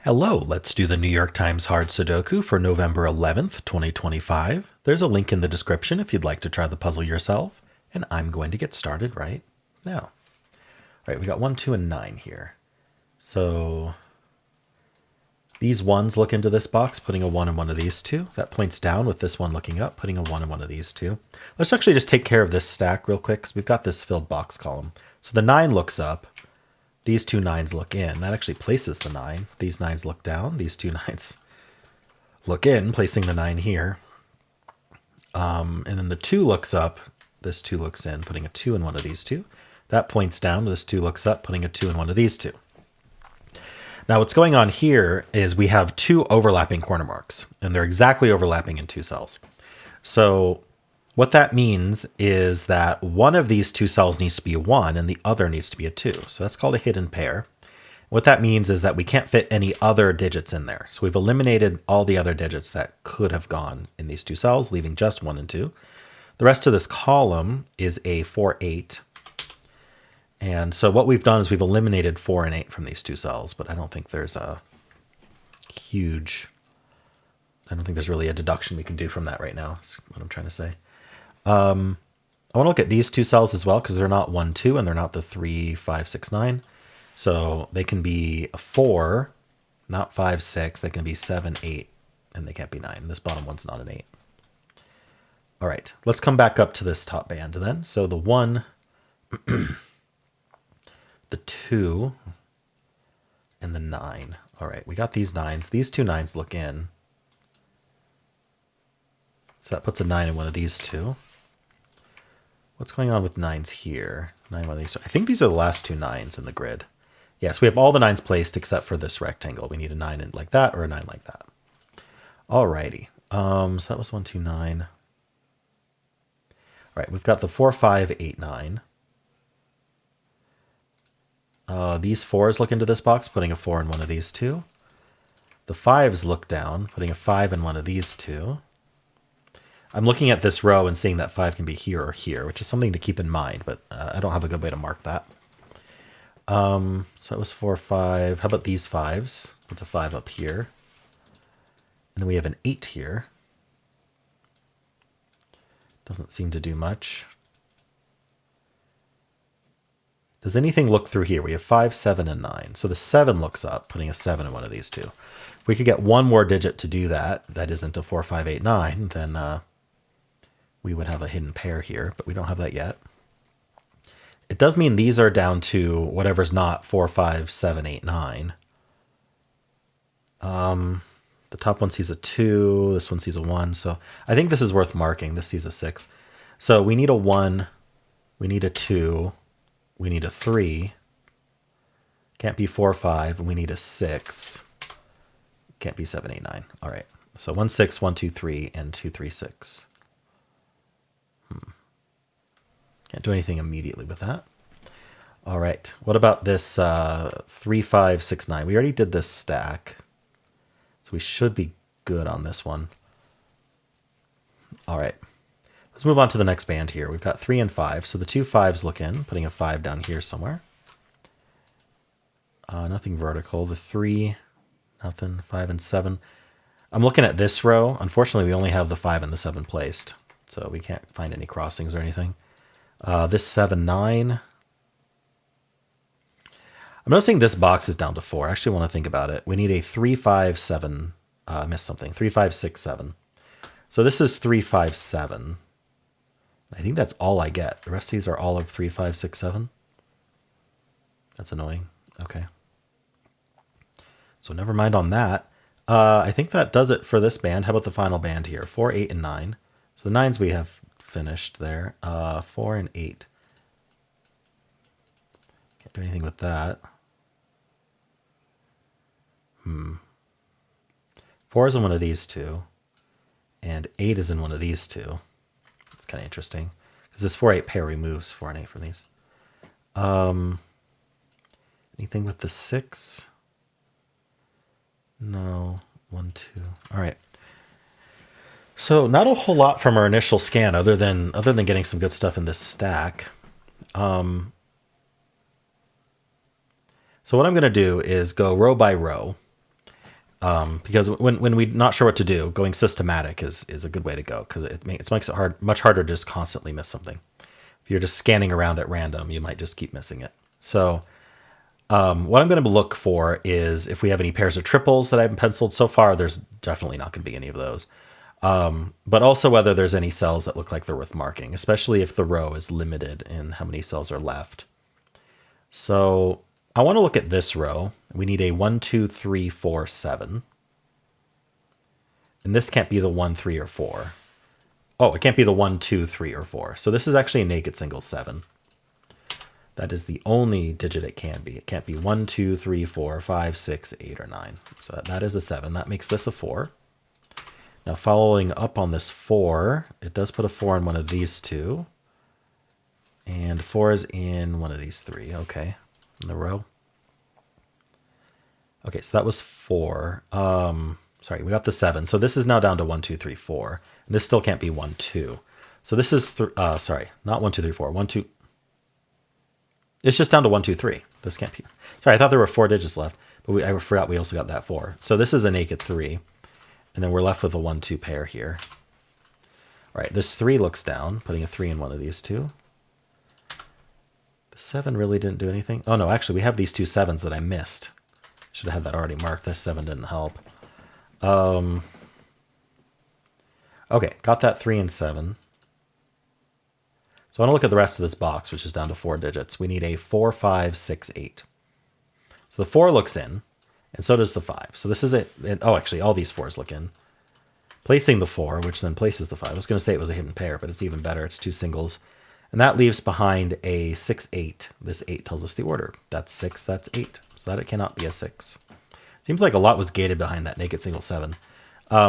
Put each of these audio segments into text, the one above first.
Hello, let's do the New York Times Hard Sudoku for November 11th, 2025. There's a link in the description if you'd like to try the puzzle yourself, and I'm going to get started right now. All right, we got 1, 2, and 9 here. So these ones look into this box, putting a 1 in one of these two. That points down with this one looking up, putting a 1 in one of these two. Let's actually just take care of this stack real quick because we've got this filled box column. So the 9 looks up. These two 9s look in. That actually places the 9. These 9s look down. These two 9s look in, placing the 9 here. And then the 2 looks up. This 2 looks in, putting a 2 in one of these two. That points down. This 2 looks up, putting a 2 in one of these two. Now what's going on here is we have two overlapping corner marks, and they're exactly overlapping in two cells. So what that means is that one of these two cells needs to be a 1 and the other needs to be a 2. So that's called a hidden pair. What that means is that we can't fit any other digits in there. So we've eliminated all the other digits that could have gone in these two cells, leaving just 1 and 2. The rest of this column is a 4, 8. And so what we've done is we've eliminated 4 and 8 from these two cells, but I don't think there's really a deduction we can do from that right now. That's what I'm trying to say. I want to look at these two cells as well because they're not 1, 2, and they're not the 3, 5, 6, 9. So they can be a 4, not 5, 6. They can be 7, 8, and they can't be 9. This bottom one's not an 8. All right, let's come back up to this top band then. So the 1, the 2, and the 9. All right, we got these 9s. These two 9s look in. So that puts a 9 in one of these two. What's going on with 9s here? 9, 1 of these. I think these are the last two 9s in the grid. Yes, we have all the 9s placed except for this rectangle. We need a 9 in like that or a 9 like that. Alrighty. So that was 1, 2, 9. All right, we've got the 4, 5, 8, 9. These 4s look into this box, putting a 4 in one of these two. The 5s look down, putting a 5 in one of these two. I'm looking at this row and seeing that 5 can be here or here, which is something to keep in mind, but I don't have a good way to mark that. So that was 4, 5. How about these 5s? Put a 5 up here. And then we have an 8 here. Doesn't seem to do much. Does anything look through here? We have 5, 7, and 9. So the 7 looks up, putting a 7 in one of these two. If we could get one more digit to do that, that isn't a 4, 5, 8, 9, then we would have a hidden pair here, but we don't have that yet. It does mean these are down to whatever's not 4, 5, 7, 8, 9. The top one sees a 2, this one sees a 1, so I think this is worth marking. This sees a 6. So we need a 1, we need a 2, we need a 3. Can't be 4, 5, and we need a 6. Can't be 7, 8, 9. All right. So 1, 6, 1, 2, 3, and 2, 3, 6. Can't do anything immediately with that. All right. What about this 3, 5, 6, 9? We already did this stack. So we should be good on this one. All right. Let's move on to the next band here. We've got 3 and 5. So the two 5s look in, putting a 5 down here somewhere. Nothing vertical. The 3, nothing. 5 and 7. I'm looking at this row. Unfortunately, we only have the 5 and the 7 placed. So we can't find any crossings or anything. This 7, 9. I'm noticing this box is down to 4. I actually want to think about it. We need a 3, 5, 7. I missed something. 3, 5, 6, 7. So this is 3, 5, 7. I think that's all I get. The rest of these are all of 3, 5, 6, 7. That's annoying. Okay. So never mind on that. I think that does it for this band. How about the final band here? 4, 8, and 9. So the 9s we have finished there. 4 and 8. Can't do anything with that. 4 is in one of these two. And 8 is in one of these two. It's kind of interesting. Because this 4, 8 pair removes 4 and 8 from these. Anything with the 6? No. 1, 2. All right. So not a whole lot from our initial scan other than getting some good stuff in this stack. So what I'm going to do is go row by row. Because when we're not sure what to do, going systematic is a good way to go, because it makes it much harder to just constantly miss something. If you're just scanning around at random, you might just keep missing it. So what I'm going to look for is if we have any pairs of triples that I haven't penciled. So far, there's definitely not going to be any of those. But also whether there's any cells that look like they're worth marking, especially if the row is limited in how many cells are left. So I want to look at this row. We need a 1, 2, 3, 4, 7. And this can't be the 1, 3, or 4. Oh, it can't be the 1, 2, 3, or 4. So this is actually a naked single 7. That is the only digit it can be. It can't be 1, 2, 3, 4, 5, 6, 8, or 9. So that is a 7. That makes this a 4. Now following up on this 4, it does put a 4 in one of these two. And 4 is in one of these three. Okay, in the row. Okay, so that was 4. Sorry, we got the 7. So this is now down to 1, 2, 3, 4. And this still can't be 1, 2. So this is, sorry, not 1, 2, 3, 4. 1, 2. It's just down to 1, 2, 3. This can't be. Sorry, I thought there were 4 digits left, but I forgot we also got that 4. So this is a naked 3. And then we're left with a 1, 2 pair here. All right, this 3 looks down, putting a 3 in one of these two. The 7 really didn't do anything. Oh, no, actually, we have these two 7s that I missed. Should have had that already marked. This 7 didn't help. Okay, got that 3 and 7. So I want to look at the rest of this box, which is down to 4 digits. We need a 4, 5, 6, 8. So the 4 looks in, and so does the 5. So this is it. Oh, actually, all these 4s look in. Placing the 4, which then places the 5. I was going to say it was a hidden pair, but it's even better. It's 2 singles. And that leaves behind a 6, 8. This 8 tells us the order. That's 6, that's 8. So that it cannot be a 6. Seems like a lot was gated behind that naked single 7.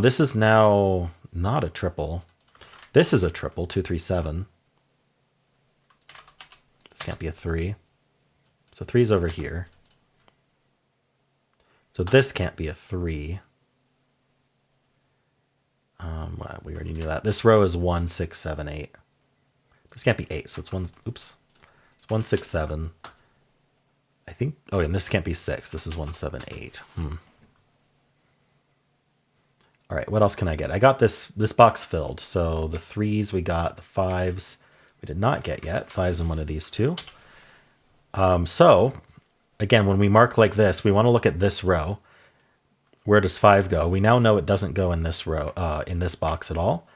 This is now not a triple. This is a triple, 2, 3, 7. This can't be a 3. So 3 is over here. So this can't be a 3. Well, we already knew that. This row is 1, 6, 7, 8. This can't be 8, so it's 1, oops. It's 1, 6, 7. I think, oh, and this can't be 6. This is 1, 7, 8. All right, what else can I get? I got this box filled. So the 3s we got, the 5s we did not get yet. 5s in one of these two. So again, when we mark like this, we want to look at this row. Where does 5 go? We now know it doesn't go in this row, in this box at all.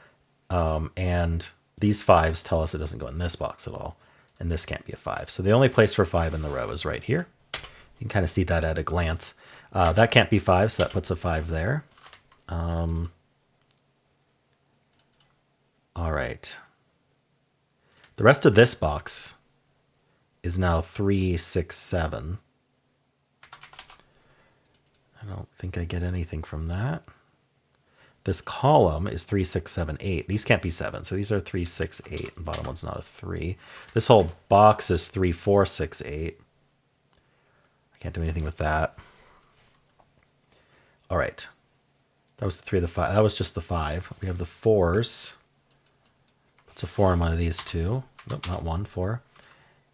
And these 5s tell us it doesn't go in this box at all. And this can't be a 5. So the only place for 5 in the row is right here. You can kind of see that at a glance. That can't be 5, so that puts a 5 there. All right. The rest of this box is now 3, 6, 7. I don't think I get anything from that. This column is 3, 6, 7, 8. These can't be 7, so these are 3, 6, 8. The bottom one's not a 3. This whole box is 3, 4, 6, 8. I can't do anything with that. All right. That was the 3 of the 5. That was just the 5. We have the 4s. It's a 4 in one of these two. Nope, not 1, 4.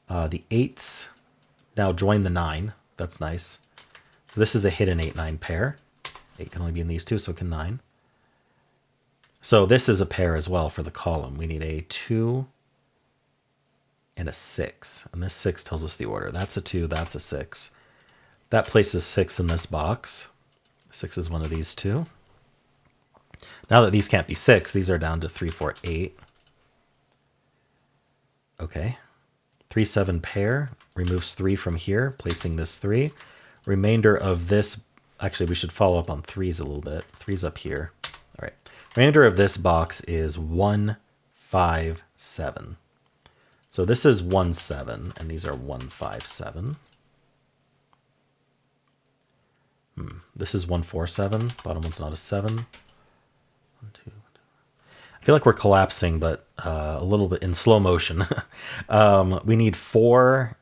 The 8s now join the 9. That's nice. So this is a hidden 8-9 pair. 8 can only be in these two, so can 9. So this is a pair as well for the column. We need a 2 and a 6. And this 6 tells us the order. That's a 2, that's a 6. That places 6 in this box. 6 is one of these two. Now that these can't be 6, these are down to 3, 4, 8. Okay. 3, 7 pair removes 3 from here, placing this 3. Remainder of this, actually we should follow up on 3s a little bit. 3's up here. All right. Remainder of this box is 1, 5, 7. So this is 1, 7, and these are 1, 5, 7. This is 1, 4, 7. Bottom one's not a 7. 1, 2. I feel like we're collapsing, but a little bit in slow motion. We need 4,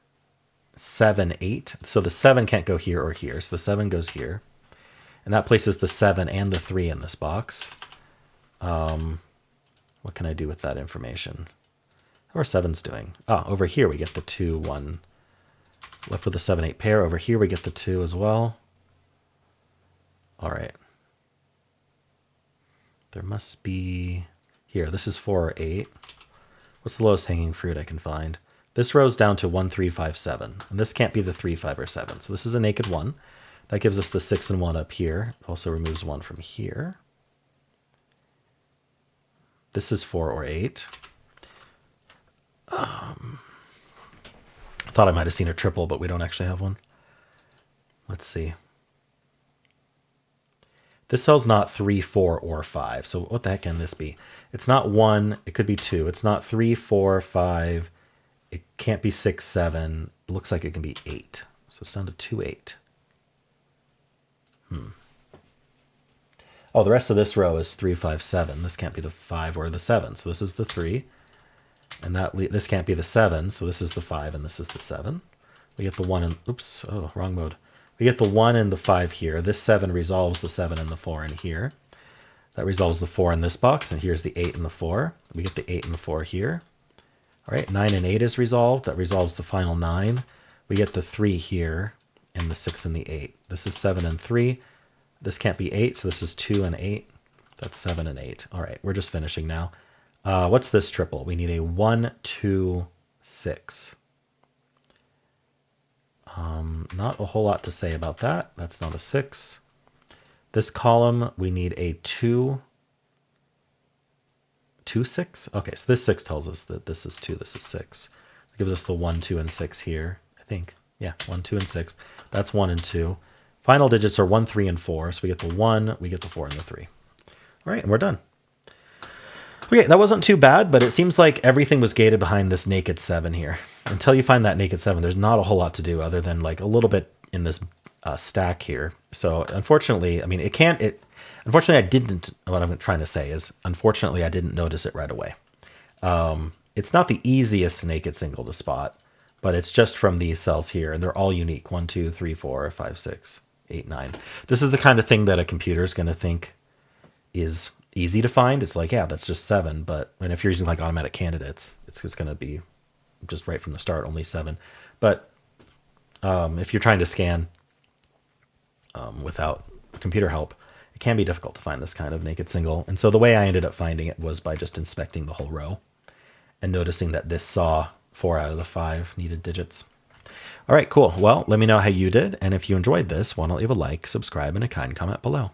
7, 8. So the 7 can't go here or here. So the 7 goes here. And that places the 7 and the 3 in this box. What can I do with that information? How are 7s doing? Ah, over here we get the 2, 1. Left with the 7, 8 pair. Over here we get the 2 as well. All right. There must be here. This is 4 or 8. What's the lowest hanging fruit I can find? This row's down to 1, 3, 5, 7. And this can't be the 3, 5, or 7. So this is a naked 1. That gives us the 6 and 1 up here. It also removes 1 from here. This is 4 or 8. I thought I might have seen a triple, but we don't actually have one. Let's see. This cell's not 3, 4, or 5. So what the heck can this be? It's not 1. It could be 2. It's not 3, 4, 5. It can't be 6, 7. It looks like it can be 8. So it's down to 2, 8. Oh, the rest of this row is 3, 5, 7. This can't be the 5 or the 7. So this is the 3. And this can't be the 7. So this is the 5 and this is the 7. We get the 1 and... Oops. Oh, wrong mode. We get the 1 and the 5 here. This 7 resolves the 7 and the 4 in here. That resolves the 4 in this box. And here's the 8 and the 4. We get the 8 and the 4 here. All right, 9 and 8 is resolved. That resolves the final 9. We get the 3 here and the 6 and the 8. This is 7 and 3. This can't be 8, so this is 2 and 8. That's 7 and 8. All right, we're just finishing now. What's this triple? We need a 1, 2, 6. Not a whole lot to say about that. That's not a 6. This column, we need a 2, 2, 6. Okay, so this 6 tells us that this is 2, this is 6. It gives us the 1, 2, and 6 here, I think. Yeah, 1, 2, and 6. That's 1 and 2. Final digits are 1, 3, and 4. So we get the 1, we get the 4, and the 3. All right, and we're done. Okay, that wasn't too bad, but it seems like everything was gated behind this naked 7 here. Until you find that naked 7, there's not a whole lot to do other than like a little bit in this stack here. So unfortunately, I mean, unfortunately, I didn't, what I'm trying to say is, unfortunately, I didn't notice it right away. It's not the easiest naked single to spot, but it's just from these cells here, and they're all unique. 1, 2, 3, 4, 5, 6, 8, 9. This is the kind of thing that a computer is going to think is easy to find. It's like, yeah, that's just 7. But and if you're using like automatic candidates, it's just going to be just right from the start, only 7. But if you're trying to scan without computer help, it can be difficult to find this kind of naked single. And so the way I ended up finding it was by just inspecting the whole row and noticing that this saw 4 out of the 5 needed digits. All right, cool. Well, let me know how you did. And if you enjoyed this, why don't leave a like, subscribe, and a kind comment below.